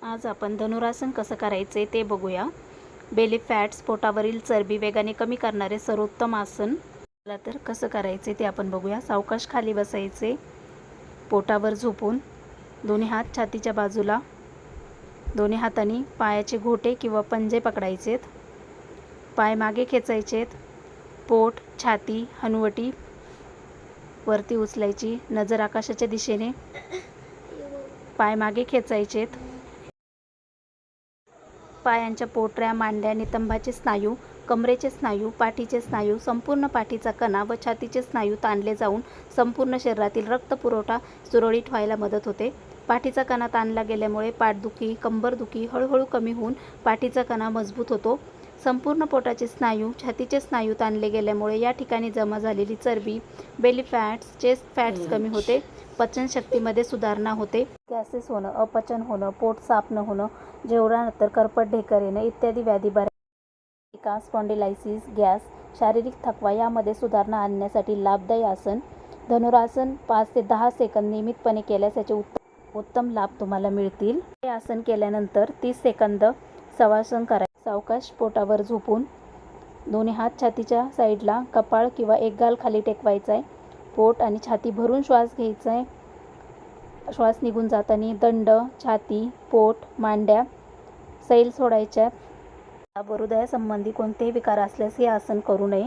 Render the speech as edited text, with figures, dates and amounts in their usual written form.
आज आपण धनुरासन कसं करायचे ते बघूया। बेली फॅट्स, पोटावरील चरबी वेगाने कमी करणारे सर्वोत्तम आसन। चला तर कसं करायचे ते आपण बघूया। सावकाश खाली बसायचे, पोटावर झोपून दोन्ही हात छातीच्या बाजूला, दोन्ही हातांनी पायाचे घोटे किंवा पंजे पकडायचेत, पाय मागे खेचायचेत, पोट, छाती, हनुवटी वरती उचलायची, नजर आकाशाच्या दिशेने, पाय मागे खेचायचेत, पायांच्या पोटऱ्या, मांड्या, नितंबाचे स्नायू, कमरेचे स्नायू, पाठीचे स्नायू, संपूर्ण पाठीचा कणा व छातीचे स्नायू ताणले जाऊन संपूर्ण शरीरातील रक्तपुरवठा सुरळीत व्हायला मदत होते। पाठीचा कणा ताणला गेल्यामुळे पाठदुखी, कंबरदुखी हळूहळू कमी होऊन पाठीचा कणा मजबूत होतो। संपूर्ण पोटाचे स्नायू, छातीचे स्नायू ताणले गेल्यामुळे या ठिकाणी जमा झालेली चरबी, बेली फॅट्स, चेस्ट फॅट्स कमी होते। पचनशक्तीमध्ये सुधारणा होते। गॅसेस होणं, अपचन होणं, पोट साफ न होणं, जेवणानंतर करपट ढेकर येणं इत्यादी व्याधी बऱ्याच स्पॉन्डिलायसिस, गॅस, शारीरिक थकवा यामध्ये सुधारणा आणण्यासाठी लाभदायी आसन। धनुरासन 5 ते 10 सेकंद नियमितपणे केल्यास याचे उत्तम लाभ तुम्हाला मिळतील। हे आसन केल्यानंतर 30 सेकंद शवासन करायचे। सावकाश पोटावर झोपून दोन्ही हात छातीच्या साईडला, कपाळ किंवा एक गाल खाली टेकवायचा आहे। पोट आणि छाती भरून श्वास घ्यायचा आहे। श्वास निघून जाताना दंड, छाती, पोट, मांड्या सैल सोडायच्या। हृदयासंबंधी कोणतेही विकार असल्यास हे आसन करू नये।